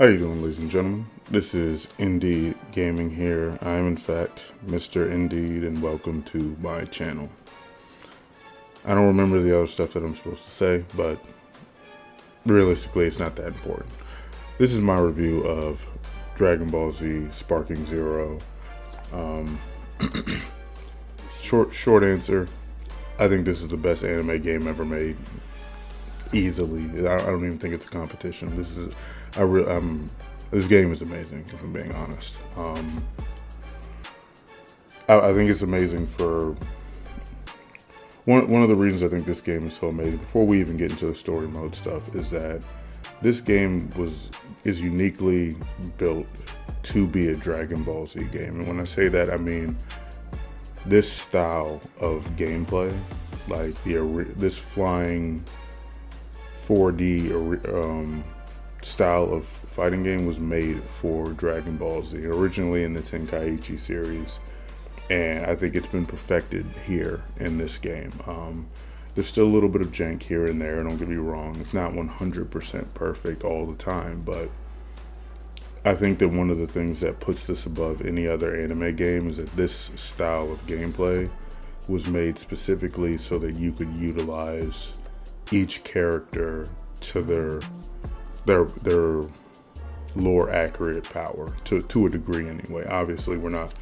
How you doing, ladies and gentlemen? This is Indeed Gaming here. I am in fact Mr. Indeed, and welcome to my channel. I don't remember the other stuff that I'm supposed to say, but realistically it's not that important. This is my review of Dragon Ball Z Sparking Zero. Short answer, I think this is the best anime game ever made. Easily. I don't even think it's a competition. This game is amazing, if I'm being honest. I think it's amazing for one of the reasons I think this game is so amazing. Before we even get into the story mode stuff, is that this game is uniquely built to be a Dragon Ball Z game, and when I say that, I mean this style of gameplay, like this flying 4D style of fighting game was made for Dragon Ball Z, originally in the Tenkaichi series, and I think it's been perfected here in this game. There's still a little bit of jank here and there, don't get me wrong. It's not 100% perfect all the time, but I think that one of the things that puts this above any other anime game is that this style of gameplay was made specifically so that you could utilize each character to their lore accurate power to a degree anyway. Obviously we're not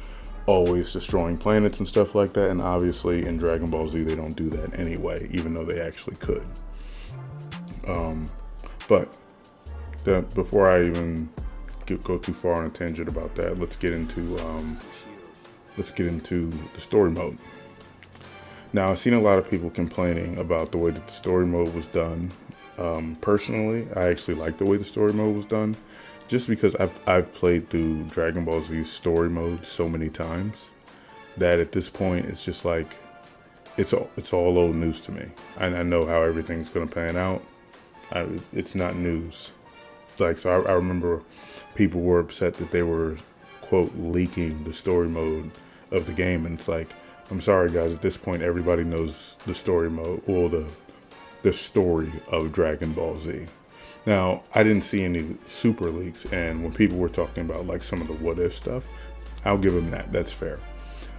always destroying planets and stuff like that, and obviously in Dragon Ball Z they don't do that anyway, even though they actually could. But before I even go too far on a tangent about that, let's get into the story mode. Now, I've seen a lot of people complaining about the way that the story mode was done. Personally, I actually like the way the story mode was done, just because I've played through Dragon Ball Z story mode so many times that at this point it's just like it's all old news to me. I know how everything's gonna pan out. It's not news. Like, so I remember people were upset that they were, quote, leaking the story mode of the game, and it's like, I'm sorry guys, at this point everybody knows the story mode, or the story of Dragon Ball Z. Now, I didn't see any super leaks, and when people were talking about like some of the what if stuff, I'll give them that, that's fair.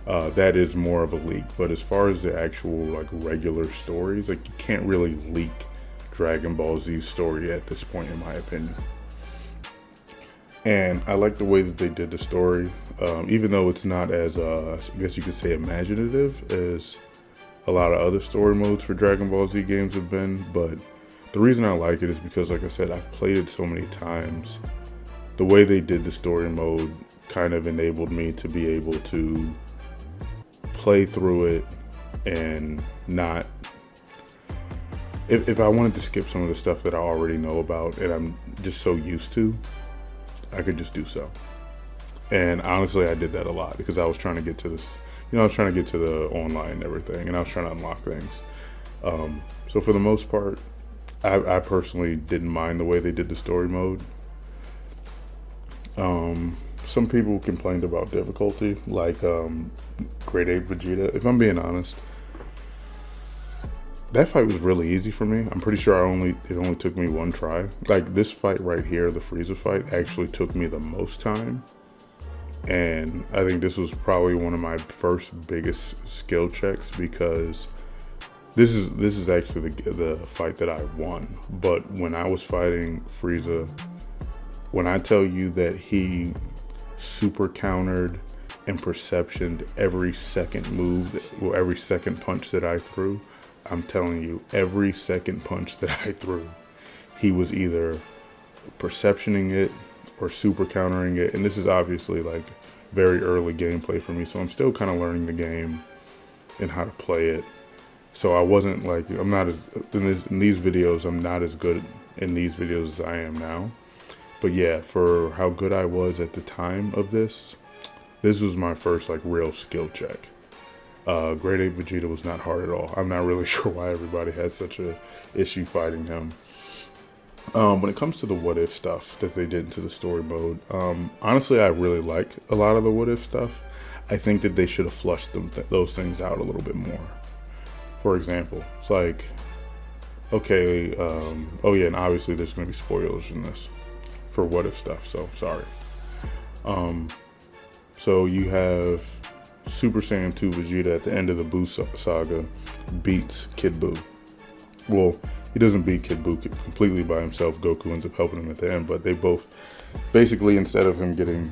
That is more of a leak, but as far as the actual like regular stories, like you can't really leak Dragon Ball Z's story at this point, in my opinion. And I like the way that they did the story, even though it's not as, I guess you could say, imaginative as a lot of other story modes for Dragon Ball Z games have been. But the reason I like it is because, like I said, I've played it so many times. The way they did the story mode kind of enabled me to be able to play through it and not... If I wanted to skip some of the stuff that I already know about and I'm just so used to, I could just do so. And honestly, I did that a lot because I was trying to get to this, I was trying to get to the online and everything, and I was trying to unlock things. So for the most part, I personally didn't mind the way they did the story mode. Some people complained about difficulty, like Great Ape Vegeta. If I'm being honest, that fight was really easy for me. I'm pretty sure it only took me one try. Like this fight right here, the Frieza fight, actually took me the most time. And I think this was probably one of my first biggest skill checks, because this is actually the fight that I won. But when I was fighting Frieza, when I tell you that he super countered and perceptioned every second move, or every second punch that I threw, I'm telling you, every second punch that I threw, he was either perceptioning it or super countering it. And this is obviously like very early gameplay for me, so I'm still kind of learning the game and how to play it. So I wasn't like, I'm not as, in these videos, I'm not as good in these videos as I am now. But yeah, for how good I was at the time of this was my first like real skill check. Great Ape Vegeta was not hard at all. I'm not really sure why everybody had such a issue fighting him. When it comes to the what if stuff that they did into the story mode, honestly, I really like a lot of the what if stuff. I think that they should have flushed those things out a little bit more. For example, it's like, okay, oh yeah, and obviously there's going to be spoilers in this. for what if stuff. So sorry. So you have Super Saiyan 2 Vegeta at the end of the Buu saga beats Kid Buu. Well, he doesn't beat Kid Buu completely by himself. Goku ends up helping him at the end, but they both, basically, instead of him getting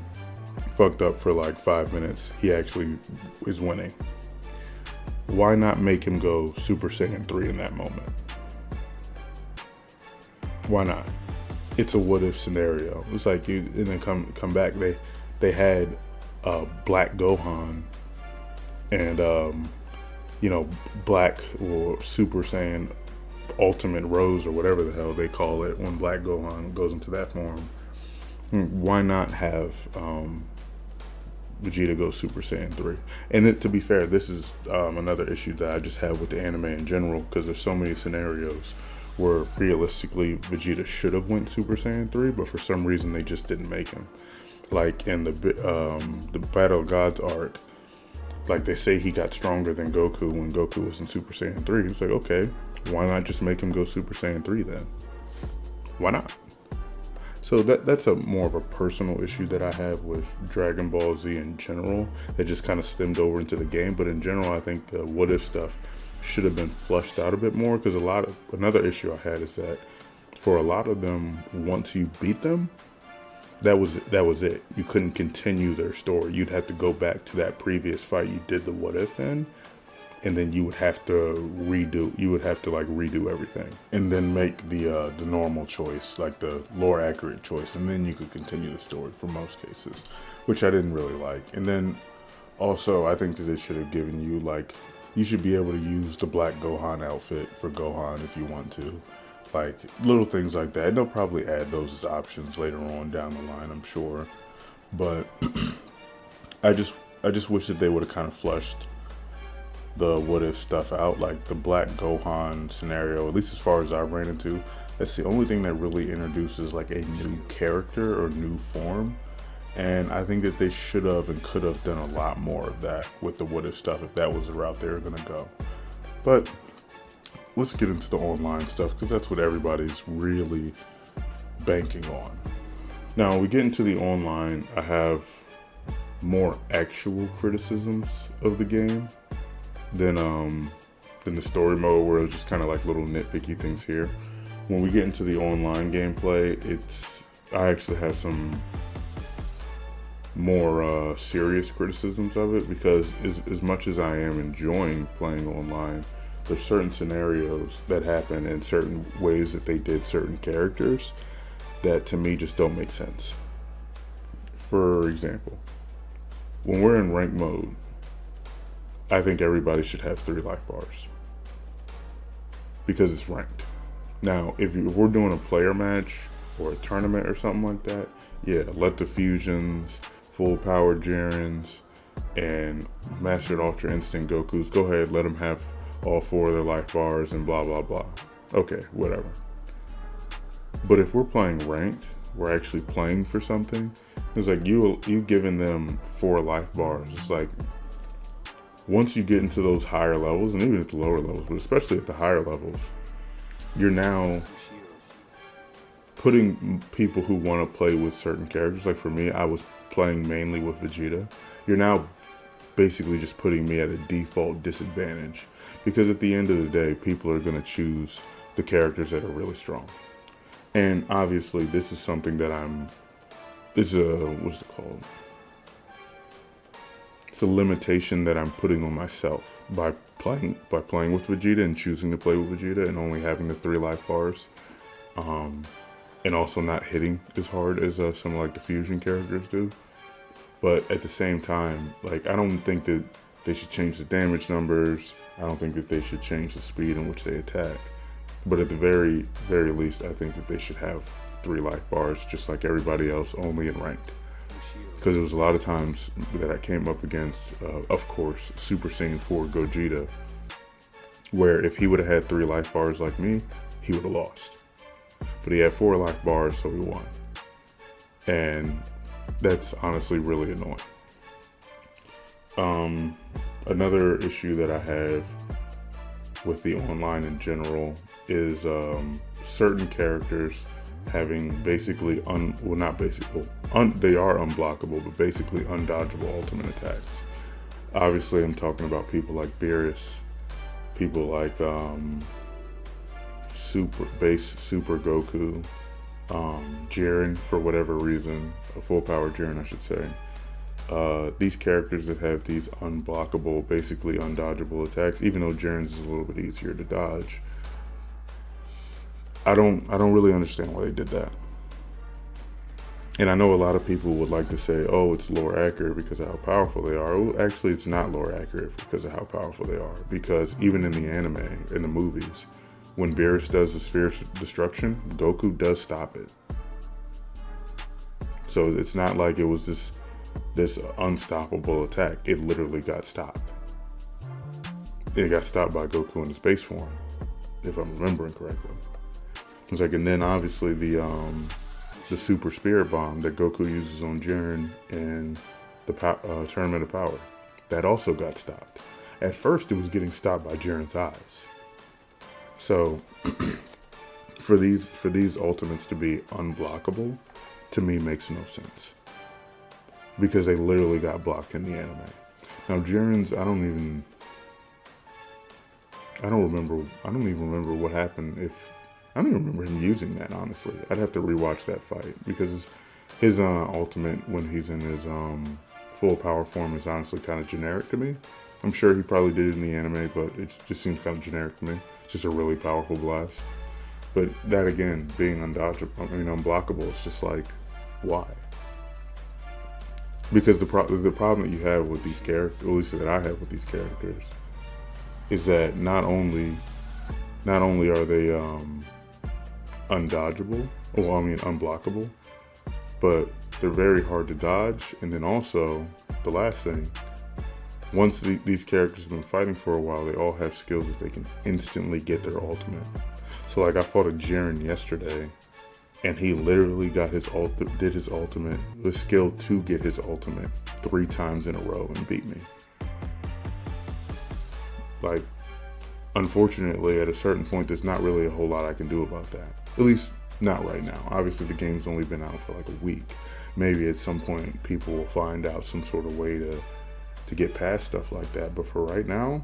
fucked up for like 5 minutes, he actually is winning. Why not make him go Super Saiyan 3 in that moment? Why not? It's a what if scenario. It's like you, and then come back. They had Black Gohan and Black or Super Saiyan Ultimate Rose or whatever the hell they call it when Black Gohan goes into that form. Why not have Vegeta go Super Saiyan 3? And then, to be fair, this is another issue that I just have with the anime in general, because there's so many scenarios where realistically Vegeta should have went Super Saiyan 3, but for some reason they just didn't make him. Like in the Battle of Gods arc, like they say he got stronger than Goku when Goku was in Super Saiyan 3. It's like, okay, why not just make him go Super Saiyan 3 then? Why not? So that's a more of a personal issue that I have with Dragon Ball Z in general. That just kind of stemmed over into the game. But in general, I think the what if stuff should have been flushed out a bit more, because another issue I had is that for a lot of them, once you beat them, that was it. You couldn't continue their story. You'd have to go back to that previous fight you did the what if in, and then you would have to redo everything, and then make the normal choice, like the lore accurate choice, and then you could continue the story for most cases, which I didn't really like. And then also I think that they should have given you, like, you should be able to use the Black Gohan outfit for Gohan if you want to. Like, little things like that. And they'll probably add those as options later on down the line, I'm sure. But I just wish that they would have kind of flushed the what if stuff out. Like the Black Gohan scenario, at least as far as I ran into, that's the only thing that really introduces like a new character or new form. And I think that they should have and could have done a lot more of that with the what if stuff if that was the route they were gonna go. But let's get into the online stuff, because that's what everybody's really banking on. Now we get into the online, I have more actual criticisms of the game than the story mode, where it's just kind of like little nitpicky things here. When we get into the online gameplay, I actually have some more serious criticisms of it, because as much as I am enjoying playing online, there's certain scenarios that happen and certain ways that they did certain characters that to me just don't make sense. For example, when we're in rank mode, I think everybody should have 3 life bars because it's ranked. Now, if we're doing a player match or a tournament or something like that, yeah, let the fusions, full power Jirens, and Mastered Ultra Instinct Gokus, go ahead, let them have all 4 of their life bars and blah, blah, blah. Okay, whatever. But if we're playing ranked, we're actually playing for something. It's like you giving them 4 life bars. It's like once you get into those higher levels, and even at the lower levels, but especially at the higher levels, you're now putting people who want to play with certain characters. Like for me, I was playing mainly with Vegeta. You're now basically just putting me at a default disadvantage, because at the end of the day, people are going to choose the characters that are really strong. And obviously this is something that what's it called? It's a limitation that I'm putting on myself by playing with Vegeta and choosing to play with Vegeta and only having the 3 life bars. And also not hitting as hard as some like the fusion characters do. But at the same time, like, I don't think that they should change the damage numbers. I don't think that they should change the speed in which they attack. But at the very, very least, I think that they should have 3 life bars, just like everybody else, only in ranked. Because there was a lot of times that I came up against, of course, Super Saiyan 4 Gogeta, where if he would have had 3 life bars like me, he would have lost. But he had 4 life bars, so he won. And that's honestly really annoying. Another issue that I have with the online in general is certain characters having basically they are unblockable, but basically undodgeable ultimate attacks. Obviously, I'm talking about people like Beerus, people like Super Goku, Jiren, for whatever reason, a full power Jiren, I should say. These characters that have these unblockable, basically undodgeable attacks, even though Jiren's is a little bit easier to dodge. I don't really understand why they did that. And I know a lot of people would like to say, oh, it's lore accurate because of how powerful they are. Well, actually, it's not lore accurate because of how powerful they are. Because even in the anime, in the movies, when Beerus does the Sphere of Destruction, Goku does stop it. So it's not like it was this unstoppable attack. It literally got stopped. It got stopped by Goku in his base form, if I'm remembering correctly. It's like, and then obviously the Super Spirit Bomb that Goku uses on Jiren in the Tournament of Power, that also got stopped. At first, it was getting stopped by Jiren's eyes. So, for these ultimates to be unblockable, to me makes no sense, because they literally got blocked in the anime. Now Jiren's, I don't even remember what happened. I don't even remember him using that, honestly. I'd have to rewatch that fight, because his ultimate when he's in his full power form is honestly kind of generic to me. I'm sure he probably did it in the anime, but it just seems kind of generic to me. It's just a really powerful blast. But that, again, being unblockable, it's just like, why? Because the problem that you have with these characters, at least that I have with these characters, is that not only are they unblockable, but they're very hard to dodge. And then also, the last thing, once these characters have been fighting for a while, they all have skills that they can instantly get their ultimate. So like, I fought a Jiren yesterday, and he literally got his ultimate, the skill to get his ultimate 3 times in a row and beat me. Like, unfortunately, at a certain point, there's not really a whole lot I can do about that. At least not right now. Obviously, the game's only been out for like a week. Maybe at some point, people will find out some sort of way to get past stuff like that. But for right now,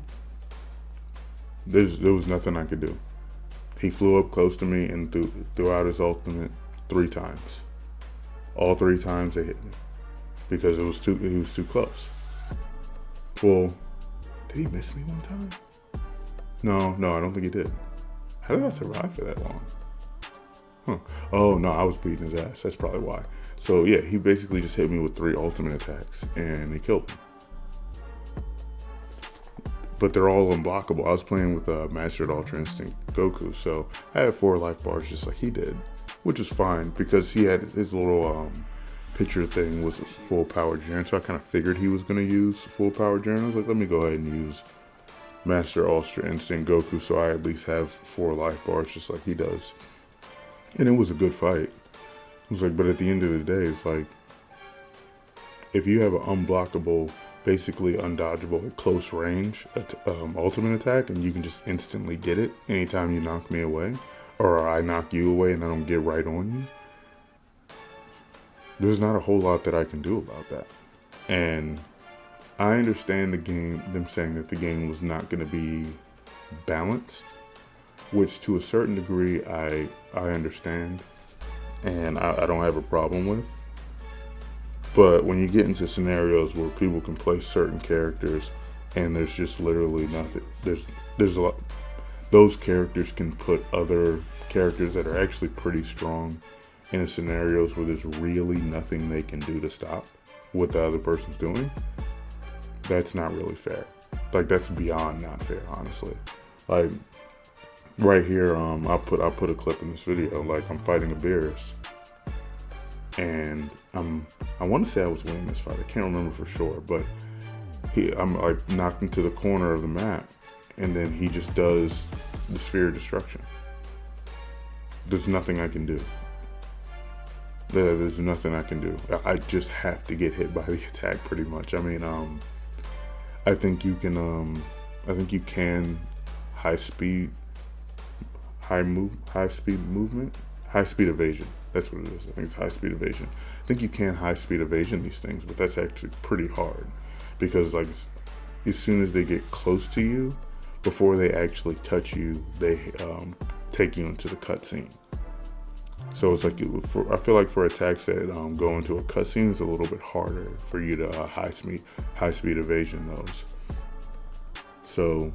there was nothing I could do. He flew up close to me and threw out his ultimate 3 times. All 3 times they hit me, because he was too close. Well, did he miss me one time? No, I don't think he did. How did I survive for that long? Huh. Oh, no, I was beating his ass. That's probably why. So, yeah, he basically just hit me with 3 ultimate attacks, and he killed me. But they're all unblockable. I was playing with Mastered Ultra Instinct Goku, so I had 4 life bars just like he did, which is fine, because he had his little picture thing was full power Jiren, so I kind of figured he was going to use full power Jiren. I was like, let me go ahead and use Master Ultra Instinct Goku, so I at least have 4 life bars just like he does. And it was a good fight. It was like, but at the end of the day, it's like, if you have an unblockable, basically undodgeable at close range ultimate attack, and you can just instantly get it anytime you knock me away, or I knock you away and I don't get right on you, there's not a whole lot that I can do about that. And I understand them saying that the game was not going to be balanced, which to a certain degree I understand, and I don't have a problem with. But when you get into scenarios where people can play certain characters and there's just literally nothing, there's a lot, those characters can put other characters that are actually pretty strong in scenarios where there's really nothing they can do to stop what the other person's doing. That's not really fair. Like, that's beyond not fair, honestly. Like, right here, I'll put a clip in this video. Like, I'm fighting a Beerus, and I want to say I was winning this fight. I can't remember for sure, but I'm like knocked into the corner of the map, and then he just does the Sphere of Destruction. There's nothing I can do. There's nothing I can do. I just have to get hit by the attack, pretty much. I mean, I think you can high speed movement, high speed evasion. That's what it is. I think it's high speed evasion. I think you can high speed evasion these things, but that's actually pretty hard because like as soon as they get close to you, before they actually touch you, they take you into the cutscene. So it's like I feel like for attacks that go into a cutscene, it's a little bit harder for you to high speed evasion those. So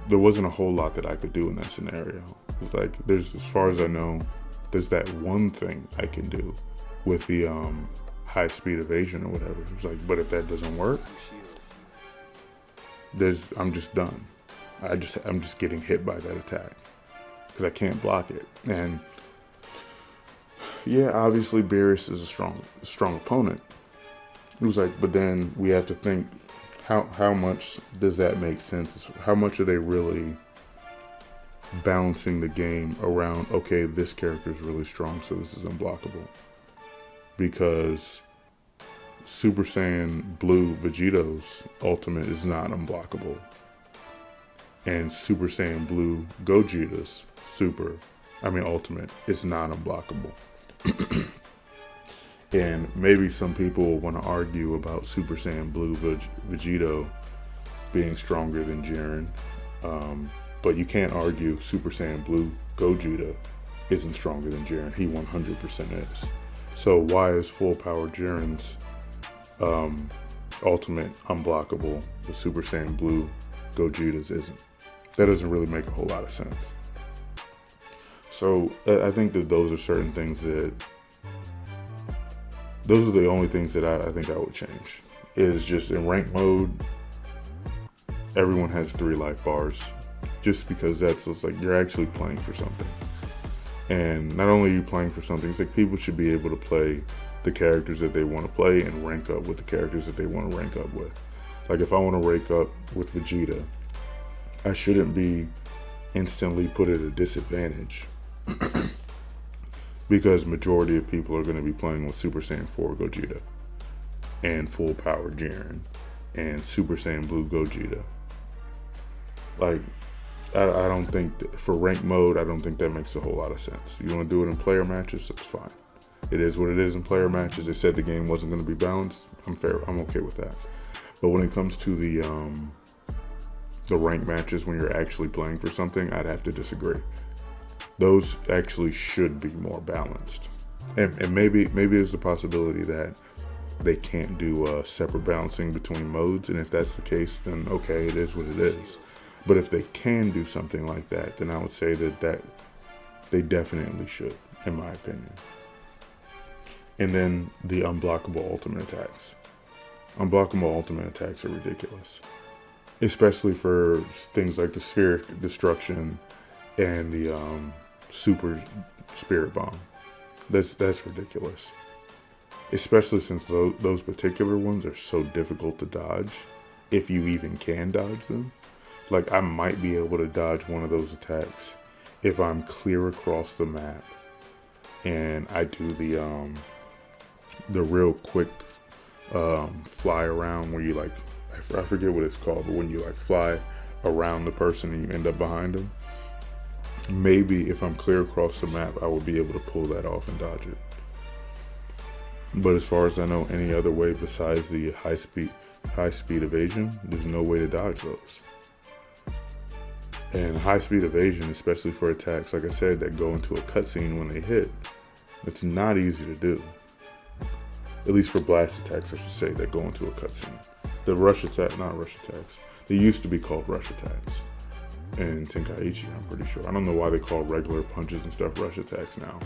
there wasn't a whole lot that I could do in that scenario. Like there's, as far as I know, there's that one thing I can do with the high speed evasion or whatever. It's like, but if that doesn't work, I'm just done. I'm just getting hit by that attack because I can't block it. And yeah, obviously Beerus is a strong opponent. It was like, but then we have to think, how much does that make sense? How much are they really balancing the game around, okay, this character is really strong, so this is unblockable? Because Super Saiyan Blue Vegeto's ultimate is not unblockable. And Super Saiyan Blue Gogeta's ultimate is not unblockable. And maybe some people want to argue about Super Saiyan Blue Vegito being stronger than Jiren. But you can't argue Super Saiyan Blue Gogeta isn't stronger than Jiren. He 100% is. So why is full power Jiren's ultimate unblockable, but Super Saiyan Blue Gogeta's isn't? That doesn't really make a whole lot of sense. So I think that those are certain things that, those are the only things that I think I would change. Is just in rank mode, everyone has 3 life bars, just because that's like you're actually playing for something. And not only are you playing for something, it's like people should be able to play the characters that they want to play and rank up with the characters that they want to rank up with. Like if I want to rank up with Vegeta, I shouldn't be instantly put at a disadvantage because majority of people are going to be playing with Super Saiyan 4 Gogeta and full power Jiren and Super Saiyan Blue Gogeta. Like, I don't think for rank mode, I don't think that makes a whole lot of sense. You want to do it in player matches, that's fine. It is what it is in player matches. They said the game wasn't going to be balanced. I'm okay with that. But when it comes to the rank matches, when you're actually playing for something, I'd have to disagree. Those actually should be more balanced. And maybe there's a possibility that they can't do separate balancing between modes. And if that's the case, then okay, it is what it is. But if they can do something like that, then I would say that they definitely should, in my opinion. And then the unblockable ultimate attacks. Unblockable ultimate attacks are ridiculous. Especially for things like the Spheric Destruction and the Super Spirit Bomb. That's ridiculous. Especially since those particular ones are so difficult to dodge, if you even can dodge them. Like, I might be able to dodge one of those attacks if I'm clear across the map and I do the real quick fly around where you like, I forget what it's called, but when you like fly around the person and you end up behind them. Maybe if I'm clear across the map, I would be able to pull that off and dodge it. But as far as I know, any other way besides the high speed evasion, there's no way to dodge those. And high speed evasion, especially for attacks, like I said, that go into a cutscene when they hit, it's not easy to do. At least for blast attacks, I should say, that go into a cutscene. The rush attack, not rush attacks. They used to be called rush attacks in Tenkaichi, I'm pretty sure. I don't know why they call regular punches and stuff rush attacks now.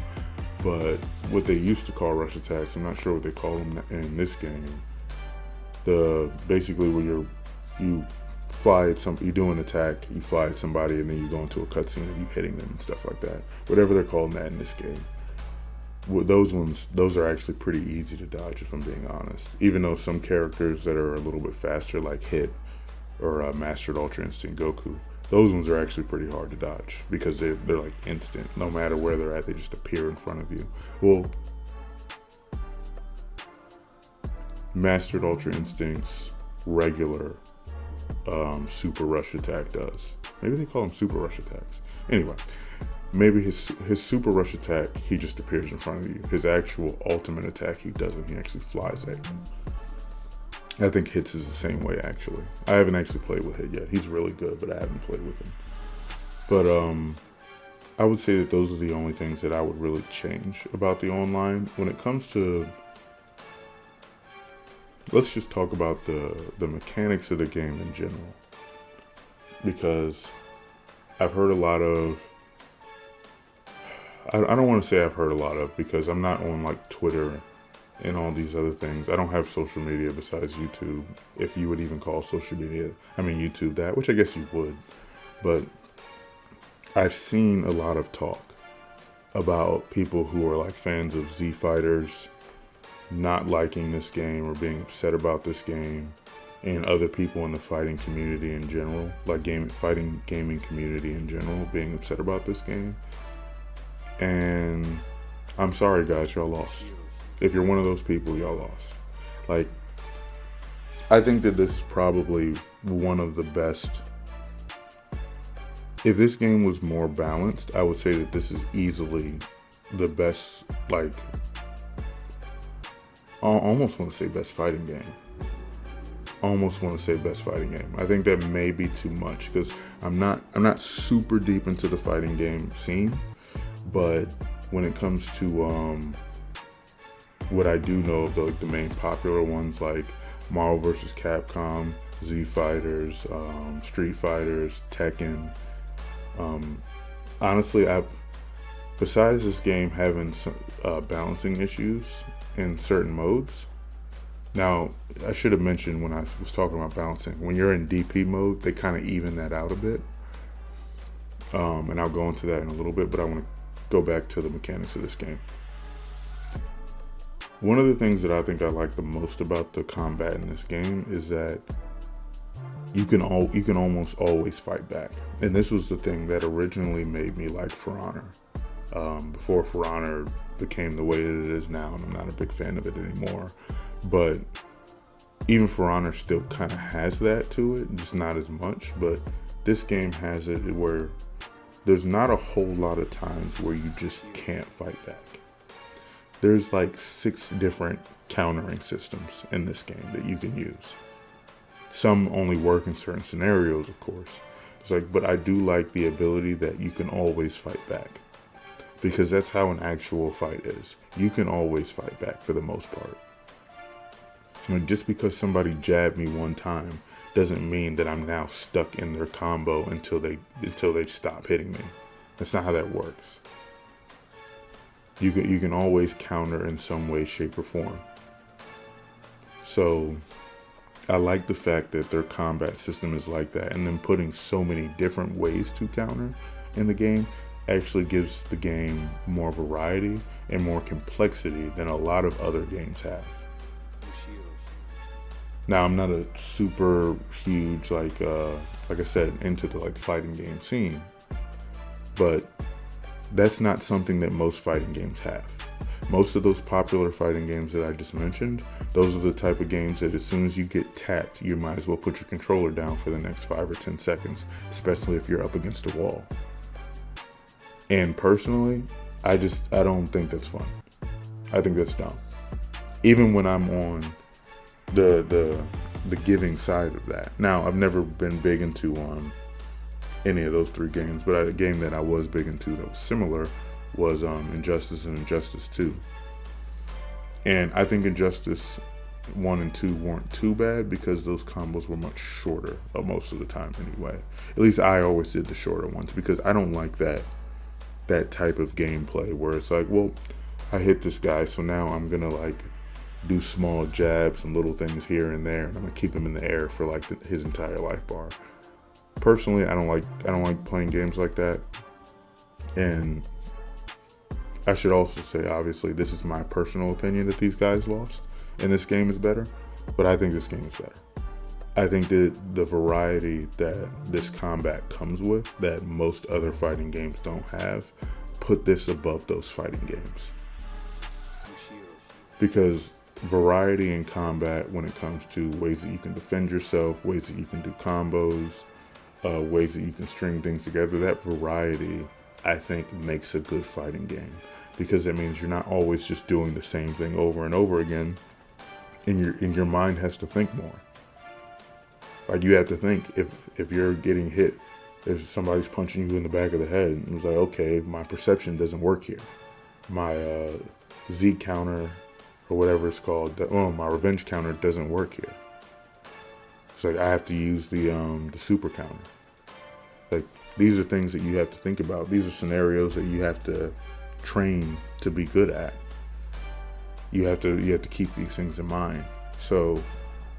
But what they used to call rush attacks, I'm not sure what they call them in this game. Basically where you fly at you do an attack, you fly at somebody, and then you go into a cutscene of you hitting them and stuff like that. Whatever they're calling that in this game. With those are actually pretty easy to dodge, if I'm being honest. Even though some characters that are a little bit faster, like Hit or Mastered Ultra Instinct Goku, those ones are actually pretty hard to dodge because they're like instant. No matter where they're at, they just appear in front of you. Well, Mastered Ultra Instinct's regular super rush attack does. Maybe they call them super rush attacks. Anyway, maybe his super rush attack, he just appears in front of you. His actual ultimate attack, he doesn't. He actually flies at you. I think Hits is the same way, actually. I haven't actually played with Hit yet. He's really good, but I haven't played with him. But I would say that those are the only things that I would really change about the online. When it comes to, let's just talk about the mechanics of the game in general. Because I've heard a lot of, I don't want to say I've heard a lot of, because I'm not on like Twitter and all these other things. I don't have social media besides YouTube, if you would even call social media, YouTube that, which I guess you would. But I've seen a lot of talk about people who are like fans of Z Fighters not liking this game or being upset about this game, and other people in the fighting community in general, like fighting gaming community in general, being upset about this game. And I'm sorry guys, y'all lost. If you're one of those people, y'all lost. Like, I think that this is probably one of the best. If this game was more balanced, I would say that this is easily the best, like, I almost want to say best fighting game. I think that may be too much, because I'm not super deep into the fighting game scene, but when it comes to what I do know of the main popular ones, like Marvel vs. Capcom, Z Fighters, Street Fighters, Tekken. Honestly, besides this game having some balancing issues in certain modes. Now, I should have mentioned when I was talking about balancing, when you're in DP mode, they kind of even that out a bit. And I'll go into that in a little bit, but I want to go back to the mechanics of this game. One of the things that I think I like the most about the combat in this game is that you can almost always fight back. And this was the thing that originally made me like For Honor. Before For Honor became the way that it is now, and I'm not a big fan of it anymore. But even For Honor still kind of has that to it, just not as much. But this game has it where there's not a whole lot of times where you just can't fight back. There's like 6 different countering systems in this game that you can use. Some only work in certain scenarios, of course. It's like, but I do like the ability that you can always fight back, because that's how an actual fight is. You can always fight back for the most part. Just because somebody jabbed me one time doesn't mean that I'm now stuck in their combo until they stop hitting me. That's not how that works. You can always counter in some way, shape, or form. So I like the fact that their combat system is like that, and then putting so many different ways to counter in the game actually gives the game more variety and more complexity than a lot of other games have. Now, I'm not a super huge, like I said, into the fighting game scene, but that's not something that most fighting games have. Most of those popular fighting games that I just mentioned, those are the type of games that as soon as you get tapped, you might as well put your controller down for the next 5 or 10 seconds, especially if you're up against a wall. And personally, I don't think that's fun. I think that's dumb. Even when I'm on the giving side of that. Now, I've never been big into any of those 3 games, but a game that I was big into that was similar was Injustice and Injustice 2. And I think Injustice 1 and 2 weren't too bad because those combos were much shorter most of the time anyway. At least I always did the shorter ones, because I don't like that type of gameplay where it's like, well, I hit this guy, so now I'm gonna do small jabs and little things here and there, and I'm gonna keep him in the air for his entire life bar. Personally, I don't like playing games like that. And I should also say, obviously, this is my personal opinion that these guys lost, and this game is better, but I think this game is better. I think that the variety that this combat comes with, that most other fighting games don't have, put this above those fighting games. Because variety in combat, when it comes to ways that you can defend yourself, ways that you can do combos, ways that you can string things together, that variety I think makes a good fighting game, because it means you're not always just doing the same thing over and over again, and your mind has to think more. Like, you have to think, if you're getting hit, if somebody's punching you in the back of the head, and it was like, okay, my perception doesn't work here. My Z counter, or whatever it's called, my revenge counter doesn't work here. It's like I have to use the super counter. Like, these are things that you have to think about. These are scenarios that you have to train to be good at. You have to keep these things in mind. So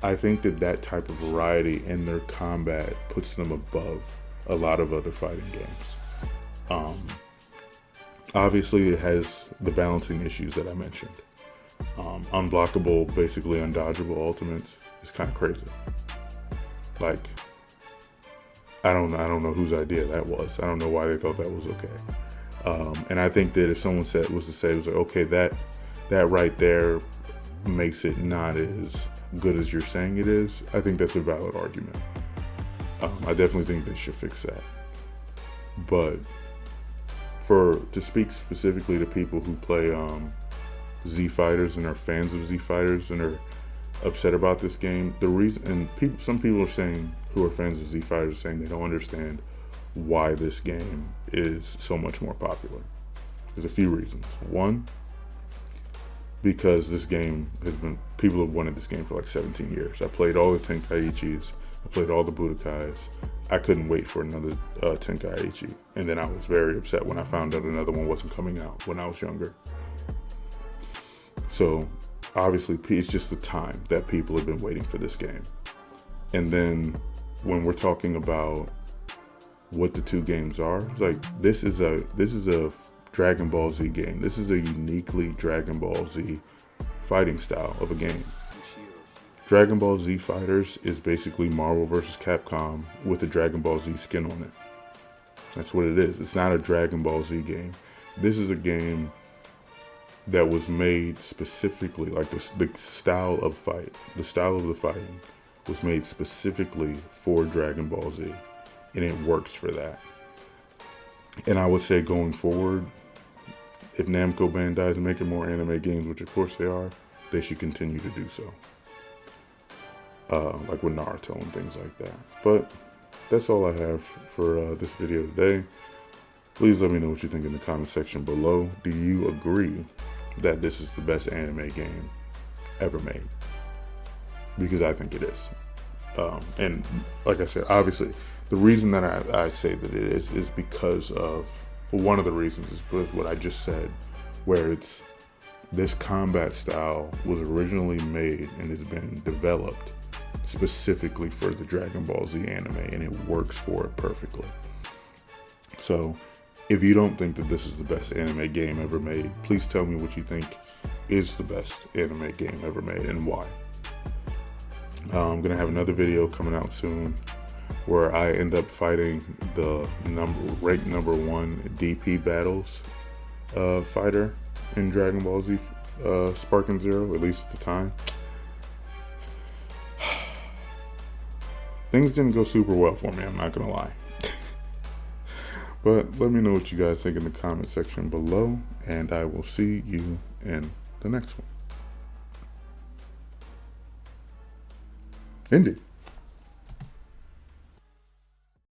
I think that type of variety in their combat puts them above a lot of other fighting games. Obviously, it has the balancing issues that I mentioned. Unblockable, basically undodgeable ultimates is kind of crazy. Like, I don't know whose idea that was. I don't know why they thought that was okay. And I think that if someone was to say, it was like, okay, that right there makes it not as good as you're saying it is, I think that's a valid argument. I definitely think they should fix that. But to speak specifically to people who play Z Fighters and are fans of Z Fighters and are upset about this game, the reason, and some people are saying, who are fans of Z Fighters, are saying they don't understand why this game is so much more popular. There's a few reasons. One, because this game people have wanted this game for like 17 years. I played all the Tenkaichis, I played all the Budokais. I couldn't wait for another Tenkaichi. And then I was very upset when I found out another one wasn't coming out when I was younger. So obviously it's just the time that people have been waiting for this game. And then when we're talking about what the two games are, it's like, this is a Dragon Ball Z game. This is a uniquely Dragon Ball Z fighting style of a game. Dragon Ball Z Fighters is basically Marvel vs. Capcom with a Dragon Ball Z skin on it. That's what it is. It's not a Dragon Ball Z game. This is a game that was made specifically, like the style of the fighting was made specifically for Dragon Ball Z, and it works for that. And I would say going forward, if Namco Bandai is making more anime games, which of course they are, they should continue to do so. Like with Naruto and things like that. But that's all I have for this video today. Please let me know what you think in the comment section below. Do you agree that this is the best anime game ever made? Because I think it is. And like I said, obviously, the reason that I say that it is because of, well, one of the reasons is because what I just said, where this combat style was originally made and has been developed specifically for the Dragon Ball Z anime, and it works for it perfectly. So if you don't think that this is the best anime game ever made, please tell me what you think is the best anime game ever made and why. I'm gonna have another video coming out soon where I end up fighting the ranked number 1 DP battles fighter in Dragon Ball Z Sparking Zero, at least at the time. Things didn't go super well for me, I'm not gonna lie. But let me know what you guys think in the comment section below, and I will see you in the next one. Indeed.